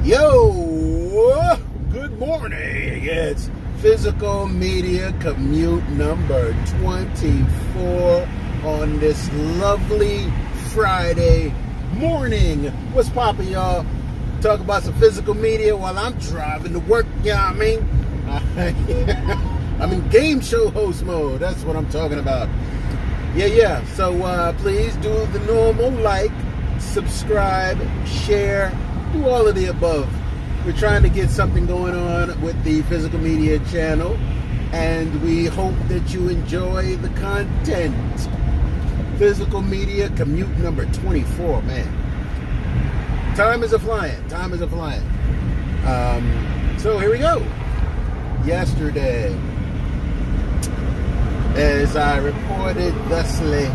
Yo, good morning. It's Physical Media Commute number 24 on this lovely Friday morning. What's poppin', y'all? Talk about some physical media while I'm driving to work, you know what I mean? I'm in game show host mode. That's what I'm talking about. Yeah. So please do the normal, like, subscribe, share, do all of the above. We're trying to get something going on with the Physical Media channel, and we hope that you enjoy the content. Physical Media Commute number 24, man. Time is a-flying. So here we go. Yesterday, as I reported thusly,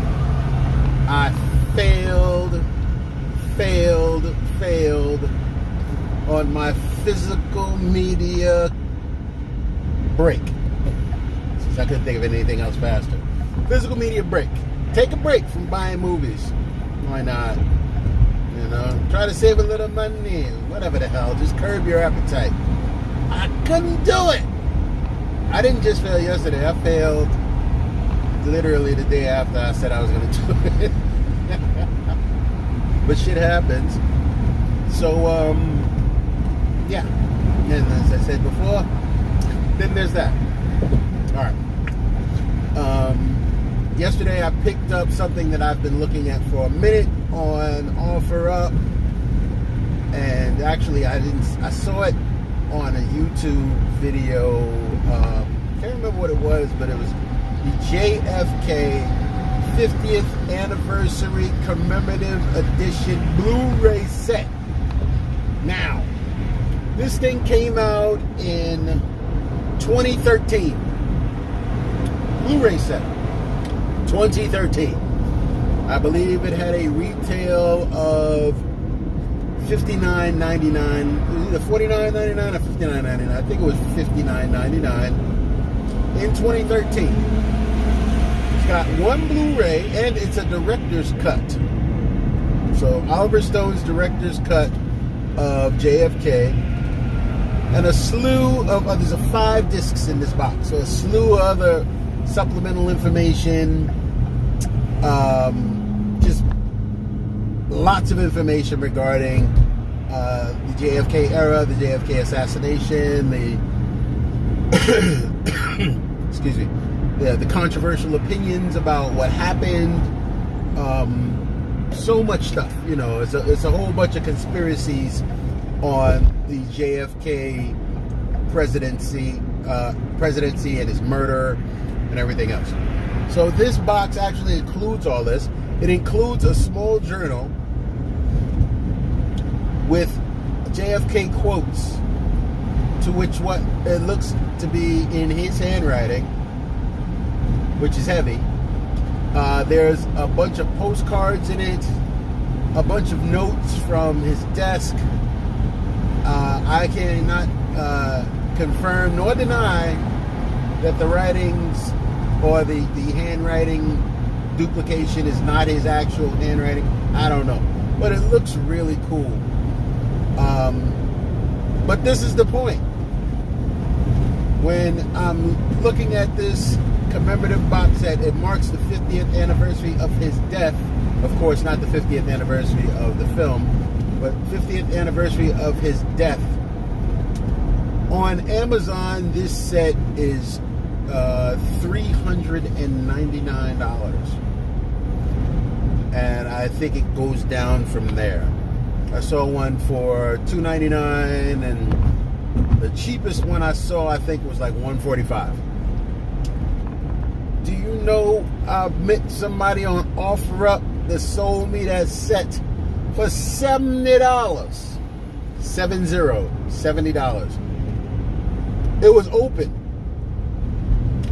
I failed on my physical media break. Since I couldn't think of anything else faster. Physical media break. Take a break from buying movies. Why not? You know, try to save a little money. Whatever the hell. Just curb your appetite. I couldn't do it. I didn't just fail yesterday. I failed literally the day after I said I was going to do it. But shit happens. So, yeah. And as I said before, then there's that. All right. Yesterday I picked up something that I've been looking at for a minute on OfferUp. And actually I saw it on a YouTube video. Can't remember what it was, but it was the JFK 50th Anniversary Commemorative Edition Blu-ray set. Now, this thing came out in 2013. Blu-ray set. 2013. I believe it had a retail of $59.99. Either $49.99 or $59.99. I think it was $59.99 in 2013. It's got one Blu-ray, and it's a director's cut. So Oliver Stone's director's cut of JFK, and a slew of there's 5 discs in this box. So a slew of other supplemental information, just lots of information regarding the JFK era, the JFK assassination, excuse me, the controversial opinions about what happened. So much stuff, you know. It's a whole bunch of conspiracies on the JFK presidency and his murder and everything else. So this box actually includes all this. It includes a small journal with JFK quotes, to which what it looks to be in his handwriting, which is heavy. There's a bunch of postcards in it, a bunch of notes from his desk. I cannot confirm nor deny that the writings or the handwriting duplication is not his actual handwriting. I don't know. But it looks really cool. But this is the point. When I'm looking at this commemorative box set, it marks the 50th anniversary of his death. Of course, not the 50th anniversary of the film, but 50th anniversary of his death. On Amazon, this set is $399. And I think it goes down from there. I saw one for $299, and the cheapest one I saw, I think, was like $145. Do you know I met somebody on OfferUp that sold me that set for $70. $70. It was open.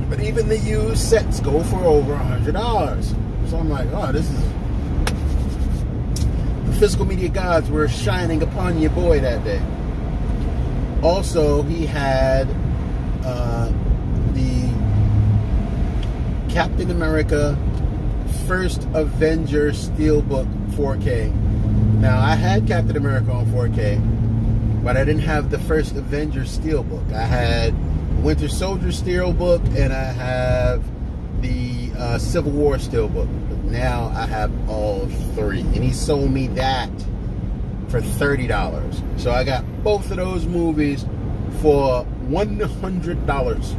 But even the used sets go for over $100. So I'm like, oh, this is... The physical media gods were shining upon your boy that day. Also, he had the Captain America First Avenger Steelbook 4K. Now, I had Captain America on 4K. but I didn't have the first Avengers Steelbook. I had Winter Soldier Steelbook, and I have the Civil War Steelbook. But now I have all three, and he sold me that for $30. So I got both of those movies for $100,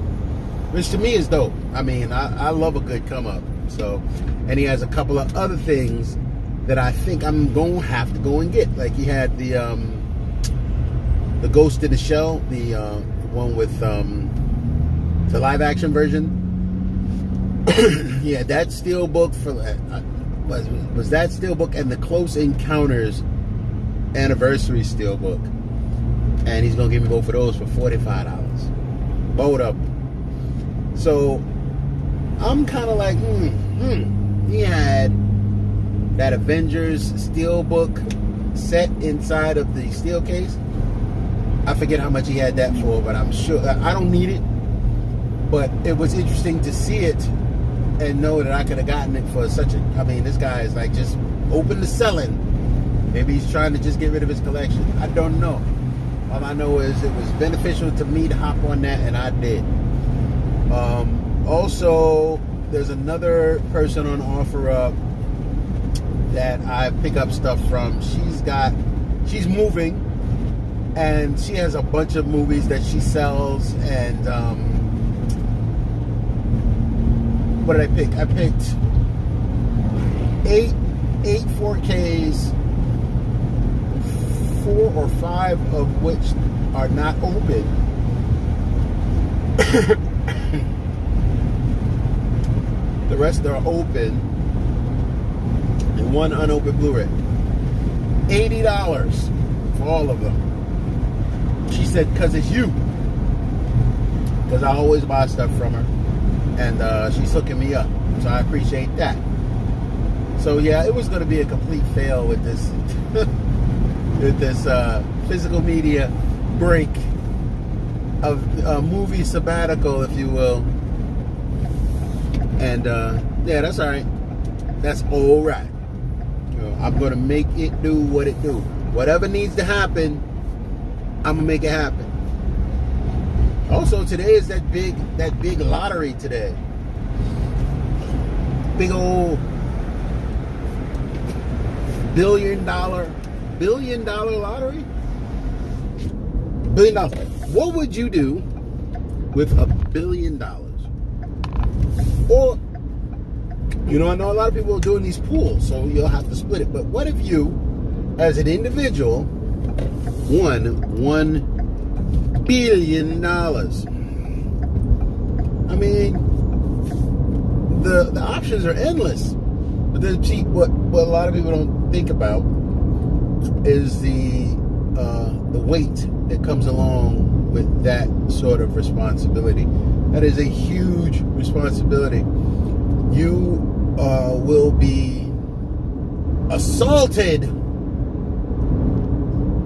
which to me is dope. I mean, I love a good come up. So, and he has a couple of other things that I think I'm going to have to go and get. Like he had the Ghost in the Shell, the one with the live action version. Yeah, that Steelbook for was that Steelbook, and the Close Encounters Anniversary Steelbook, and he's gonna give me both of those for $45. Both of them. So I'm kind of like, he had that Avengers Steelbook set inside of the steel case. I forget how much he had that for, but I'm sure I don't need it. But it was interesting to see it and know that I could have gotten it for such a. I mean, this guy is like just open to selling. Maybe he's trying to just get rid of his collection. I don't know. All I know is it was beneficial to me to hop on that, and I did. Also, there's another person on OfferUp that I pick up stuff from. She's moving, and she has a bunch of movies that she sells. And what did I pick? I picked eight 4Ks, 4 or 5 of which are not open. The rest are open, and one unopened Blu-ray. $80 for all of them. She said, "Cause it's you." Because I always buy stuff from her, and she's hooking me up, so I appreciate that. So yeah, it was going to be a complete fail with this, with this physical media break of a movie sabbatical, if you will. And yeah, that's all right. That's all right. You know, I'm gonna make it do what it do. Whatever needs to happen, I'm gonna make it happen. Also, today is that big lottery today. Big old billion dollar lottery. $1 billion. What would you do with $1 billion? Or, you know, I know a lot of people are doing these pools, so you'll have to split it. But what if you, as an individual, won $1 billion? I mean, the options are endless. But then, see, what a lot of people don't think about is the weight that comes along with that sort of responsibility. That is a huge responsibility. You will be assaulted,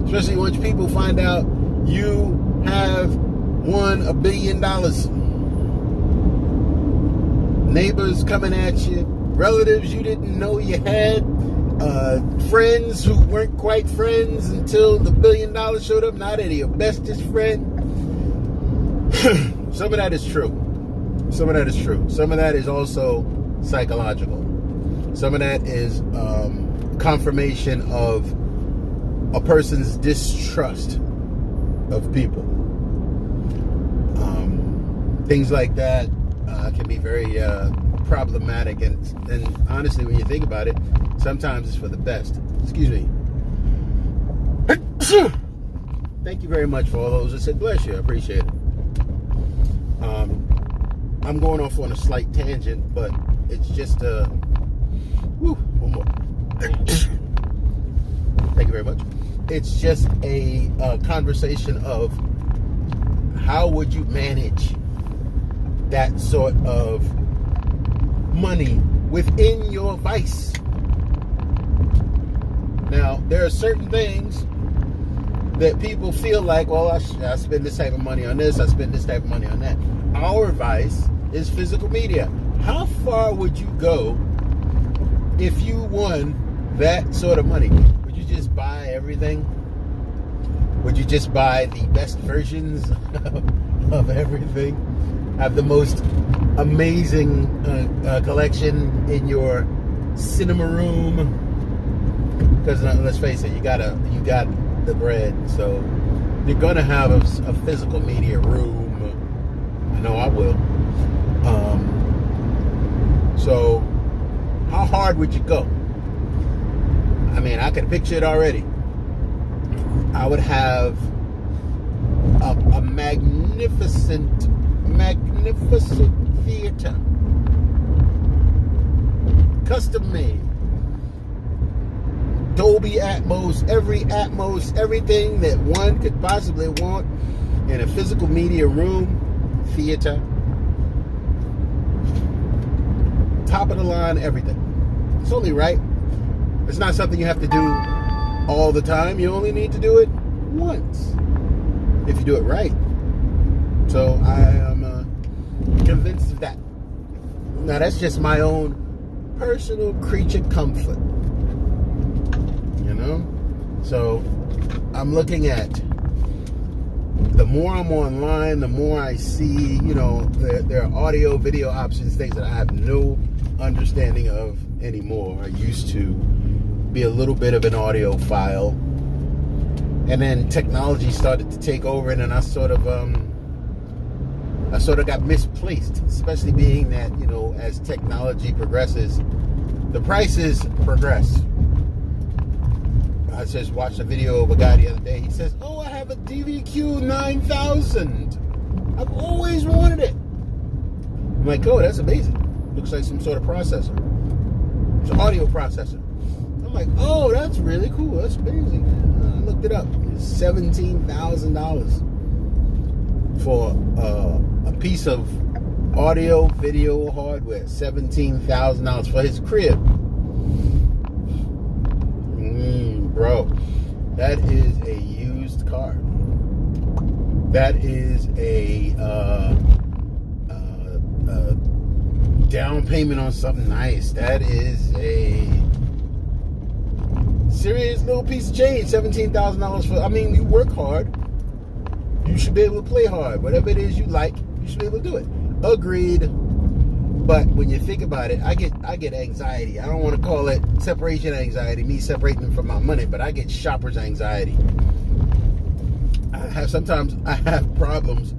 especially once people find out you have won $1 billion. Neighbors coming at you, relatives you didn't know you had, friends who weren't quite friends until the $1 billion showed up. Now they're your bestest friend. Some of that is true. Some of that is true. Some of that is also psychological. Some of that is confirmation of a person's distrust of people. Things like that can be very problematic, and honestly, when you think about it, sometimes it's for the best. Excuse me. Thank you very much for all those that said bless you. I appreciate it. I'm going off on a slight tangent, but it's just one more. Thank you very much. It's just a conversation of how would you manage that sort of money within your vice. Now, there are certain things that people feel like, well, I spend this type of money on this, I spend this type of money on that. Our vice is physical media. How far would you go if you won that sort of money? Would you just buy everything? Would you just buy the best versions of everything? Have the most amazing collection in your cinema room? Because let's face it, you got the bread, so you're gonna have a physical media room. I know I will. So how hard would you go? I mean, I can picture it already. I would have a magnificent theater, custom made, Dolby Atmos, everything that one could possibly want in a physical media room, theater, top of the line, everything. It's only right. It's not something you have to do all the time. You only need to do it once if you do it right. So I am convinced of that. Now that's just my own personal creature comfort, you know. So I'm looking at, the more I'm online, the more I see, you know, there are audio, video options, things that I have no understanding of anymore. I used to be a little bit of an audiophile, and then technology started to take over, and then I sort of got misplaced, especially being that, you know, as technology progresses, the prices progress. I just watched a video of a guy the other day. He says, "Oh, I have a DVQ 9000. I've always wanted it." I'm like, "Oh, that's amazing. Looks like some sort of processor. It's an audio processor." I'm like, "Oh, that's really cool. That's amazing." I looked it up. It's $17,000 for a piece of audio, video hardware. $17,000 for his crib. Bro, that is a used car. That is a down payment on something nice. That is a serious little piece of change. $17,000 for. I mean, you work hard. You should be able to play hard. Whatever it is you like, you should be able to do it. Agreed. But when you think about it, I get anxiety. I don't want to call it separation anxiety, me separating from my money, but I get shopper's anxiety. Sometimes I have problems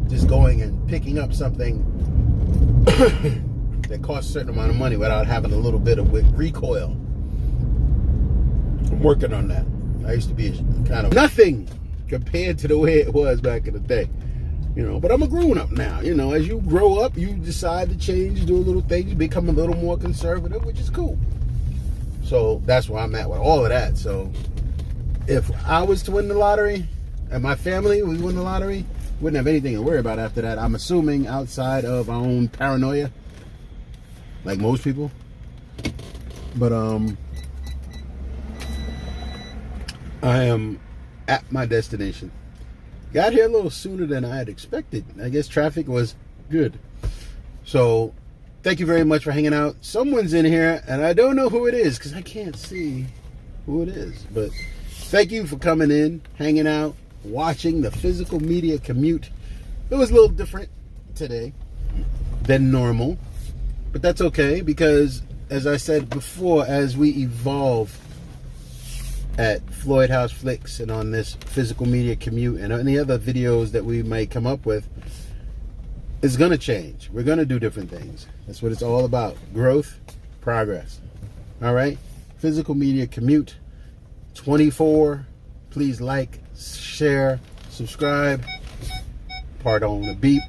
just going and picking up something that costs a certain amount of money without having a little bit of recoil. I'm working on that. I used to be kind of nothing compared to the way it was back in the day. You know, but I'm a grown-up now. You know, as you grow up, you decide to change, do a little things, you become a little more conservative, which is cool. So that's where I'm at with all of that. So if I was to win the lottery, and my family, we win the lottery, wouldn't have anything to worry about after that. I'm assuming outside of our own paranoia, like most people. But I am at my destination. Got here a little sooner than I had expected. I guess traffic was good. So thank you very much for hanging out. Someone's in here, and I don't know who it is because I can't see who it is. But thank you for coming in, hanging out, watching the Physical Media Commute. It was a little different today than normal, but that's okay because, as I said before, as we evolve at Floyd House Flicks and on this Physical Media Commute and any other videos that we might come up with, it's going to change. We're going to do different things. That's what it's all about. Growth, progress. All right? Physical Media Commute 24. Please like, share, subscribe. Pardon the beep.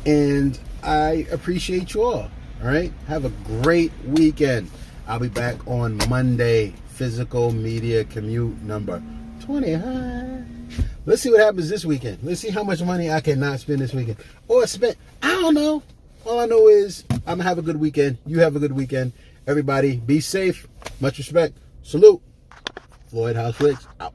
And I appreciate you all. All right? Have a great weekend. I'll be back on Monday. Physical Media Commute number 20. Let's see what happens this weekend. Let's see how much money I cannot spend this weekend. Or spend. I don't know. All I know is I'm going to have a good weekend. You have a good weekend. Everybody, be safe. Much respect. Salute. Floyd House Flicks out.